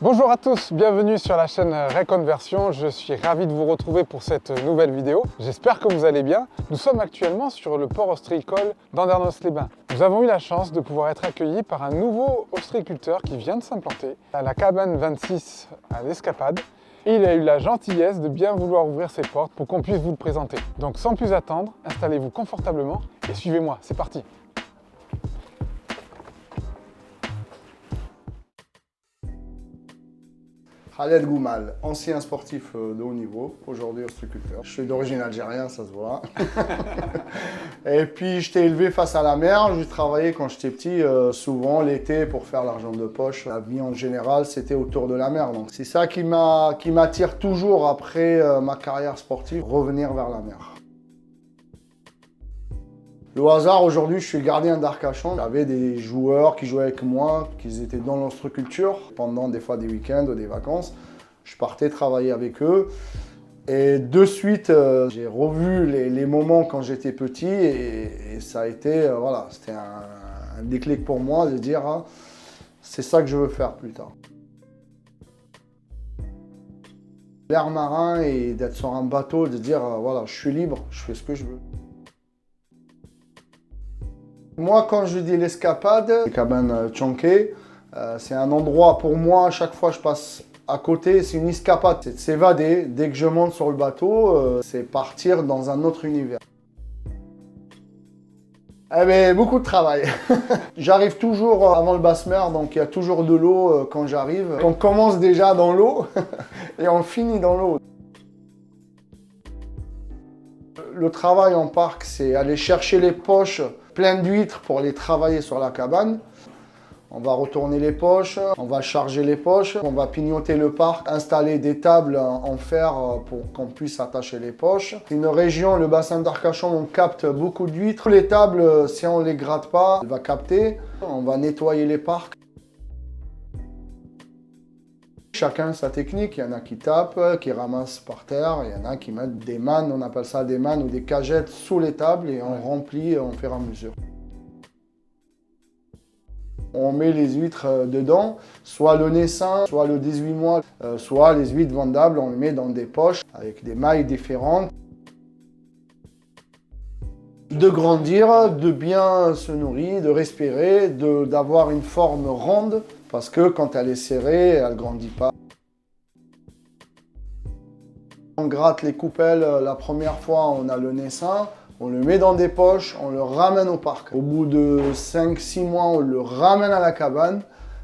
Bonjour à tous, bienvenue sur la chaîne Reconversion. Je suis ravi de vous retrouver pour cette nouvelle vidéo. J'espère que vous allez bien. Nous sommes actuellement sur le port ostréicole d'Andernos-les-Bains. Nous avons eu la chance de pouvoir être accueillis par un nouveau ostréiculteur qui vient de s'implanter à la cabane 26 à l'Escapade. Et il a eu la gentillesse de bien vouloir ouvrir ses portes pour qu'on puisse vous le présenter. Donc sans plus attendre, installez-vous confortablement et suivez-moi, c'est parti. Khaled Goumal, ancien sportif de haut niveau, aujourd'hui ostréiculteur. Je suis d'origine algérienne, ça se voit. Et puis j'étais élevé face à la mer, j'ai travaillé quand j'étais petit, souvent l'été pour faire l'argent de poche. La vie en général, c'était autour de la mer. Donc c'est ça qui m'attire toujours après ma carrière sportive, revenir vers la mer. Le hasard, aujourd'hui, je suis gardien d'Arcachon. J'avais des joueurs qui jouaient avec moi, qui étaient dans l'ostréiculture pendant des fois des week-ends ou des vacances. Je partais travailler avec eux. Et de suite, j'ai revu les moments quand j'étais petit et ça a été, voilà, c'était un déclic pour moi de dire hein, c'est ça que je veux faire plus tard. L'air marin et d'être sur un bateau, de dire voilà, je suis libre, je fais ce que je veux. Moi, quand je dis l'Escapade, la cabane Tchonké, c'est un endroit pour moi, à chaque fois que je passe à côté, c'est une escapade. C'est de s'évader. Dès que je monte sur le bateau, c'est partir dans un autre univers. Eh bien, beaucoup de travail. J'arrive toujours avant le basse-mer, donc il y a toujours de l'eau quand j'arrive. On commence déjà dans l'eau et on finit dans l'eau. Le travail en parc, c'est aller chercher les poches pleines d'huîtres pour les travailler sur la cabane. On va retourner les poches, on va charger les poches, on va pignoter le parc, installer des tables en fer pour qu'on puisse attacher les poches. C'est une région, le bassin d'Arcachon, on capte beaucoup d'huîtres. Les tables, si on ne les gratte pas, elles vont capter. On va nettoyer les parcs. Chacun sa technique, il y en a qui tapent, qui ramassent par terre, il y en a qui mettent des mannes, on appelle ça des mannes ou des cagettes sous les tables et on remplit au fur et à mesure. On met les huîtres dedans, soit le naissin, soit le 18 mois, soit les huîtres vendables, on les met dans des poches avec des mailles différentes. De grandir, de bien se nourrir, de respirer, d'avoir une forme ronde, parce que quand elle est serrée, elle ne grandit pas. On gratte les coupelles la première fois, on a le naissin, on le met dans des poches, on le ramène au parc. Au bout de 5-6 mois, on le ramène à la cabane,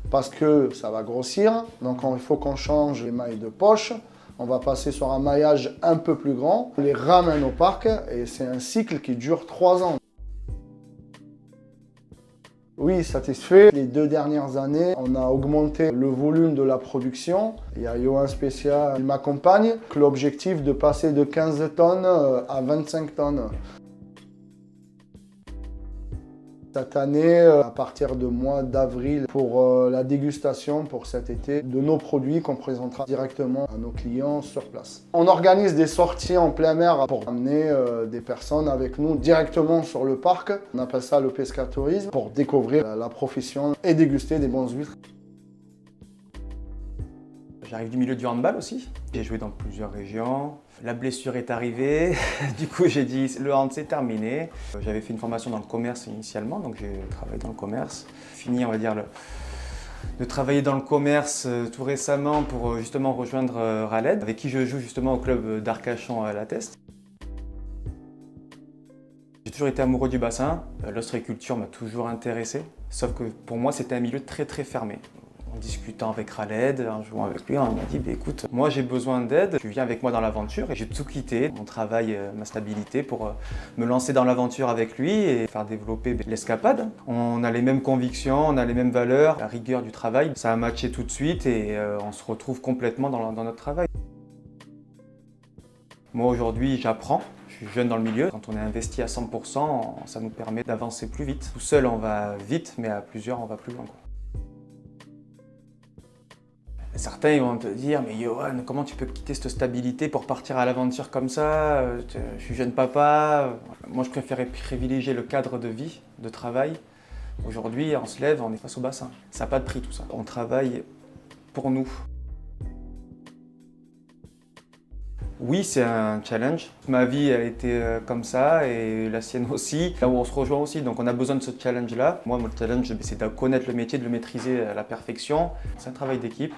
parce que ça va grossir, donc il faut qu'on change les mailles de poche. On va passer sur un maillage un peu plus grand, on les ramène au parc et c'est un cycle qui dure 3 ans. Oui, satisfait. Les 2 dernières années, on a augmenté le volume de la production. Il y a Johan Spécial qui m'accompagne. L'objectif de passer de 15 tonnes à 25 tonnes. Cette année, à partir du mois d'avril, pour la dégustation pour cet été, de nos produits qu'on présentera directement à nos clients sur place. On organise des sorties en plein air pour amener des personnes avec nous directement sur le parc. On appelle ça le pescatourisme, pour découvrir la profession et déguster des bonnes huîtres. J'arrive du milieu du handball aussi. J'ai joué dans plusieurs régions. La blessure est arrivée. Du coup, j'ai dit le hand c'est terminé. J'avais fait une formation dans le commerce initialement, donc j'ai travaillé dans le commerce. Fini, on va dire, de travailler dans le commerce tout récemment pour justement rejoindre Khaled, avec qui je joue justement au club d'Arcachon à La Teste. J'ai toujours été amoureux du bassin. L'ostréiculture m'a toujours intéressé, sauf que pour moi, c'était un milieu très fermé. En discutant avec Khaled, en jouant avec lui, on m'a dit écoute, moi j'ai besoin d'aide, tu viens avec moi dans l'aventure. Et j'ai tout quitté, mon travail, ma stabilité pour me lancer dans l'aventure avec lui et faire développer l'Escapade. On a les mêmes convictions, on a les mêmes valeurs, la rigueur du travail, ça a matché tout de suite et on se retrouve complètement dans notre travail. Moi aujourd'hui j'apprends. Je suis jeune dans le milieu. Quand on est investi à 100%, ça nous permet d'avancer plus vite. Tout seul on va vite, mais à plusieurs on va plus loin. Certains ils vont te dire mais Johan, comment tu peux quitter cette stabilité pour partir à l'aventure comme ça? Je suis jeune papa. Moi je préférais privilégier le cadre de vie, de travail. Aujourd'hui on se lève, on est face au bassin. Ça n'a pas de prix tout ça. On travaille pour nous. Oui, c'est un challenge. Ma vie a été comme ça et la sienne aussi. Là où on se rejoint aussi, donc on a besoin de ce challenge-là. Moi, mon challenge, c'est de connaître le métier, de le maîtriser à la perfection. C'est un travail d'équipe.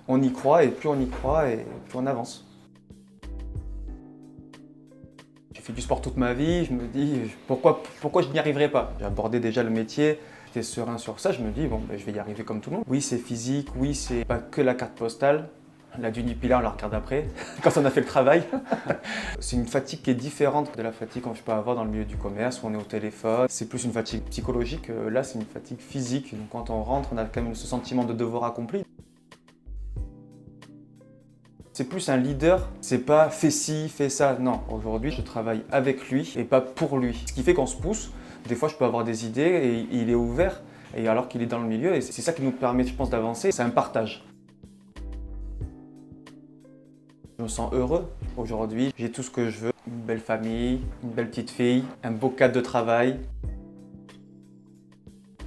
On y croit et plus on y croit et plus on avance. J'ai fait du sport toute ma vie, je me dis pourquoi je n'y arriverai pas. J'ai abordé déjà le métier, j'étais serein sur ça, je me dis bon, je vais y arriver comme tout le monde. Oui, c'est physique, oui, c'est pas que la carte postale. La Dunipilar, on la regarde après, quand on a fait le travail. C'est une fatigue qui est différente de la fatigue que je peux avoir dans le milieu du commerce, où on est au téléphone. C'est plus une fatigue psychologique, là c'est une fatigue physique. Donc quand on rentre, on a quand même ce sentiment de devoir accompli. C'est plus un leader, c'est pas fais ci, fais ça. Non, aujourd'hui je travaille avec lui et pas pour lui. Ce qui fait qu'on se pousse. Des fois je peux avoir des idées et il est ouvert, et alors qu'il est dans le milieu, et c'est ça qui nous permet, je pense, d'avancer. C'est un partage. Je me sens heureux aujourd'hui, j'ai tout ce que je veux. Une belle famille, une belle petite fille, un beau cadre de travail.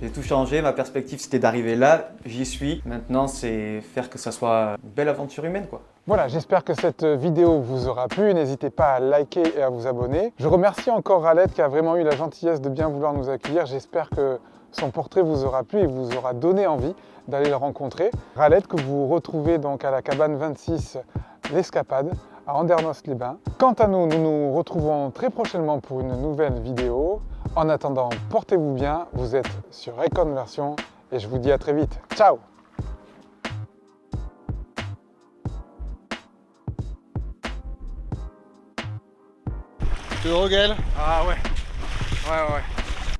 J'ai tout changé, ma perspective c'était d'arriver là, j'y suis. Maintenant c'est faire que ça soit une belle aventure humaine, quoi. Voilà, j'espère que cette vidéo vous aura plu. N'hésitez pas à liker et à vous abonner. Je remercie encore Raled qui a vraiment eu la gentillesse de bien vouloir nous accueillir. J'espère que son portrait vous aura plu et vous aura donné envie d'aller le rencontrer. Raled que vous retrouvez donc à la cabane 26 L'Escapade à Andernos-les-Bains. Quant à nous, nous nous retrouvons très prochainement pour une nouvelle vidéo. En attendant, portez-vous bien, vous êtes sur Reconversion et je vous dis à très vite. Ciao! Tu es Gaël? Ah ouais.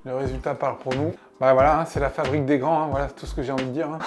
Le résultat parle pour nous. Bah voilà, hein, c'est la fabrique des grands, hein, voilà tout ce que j'ai envie de dire. Hein.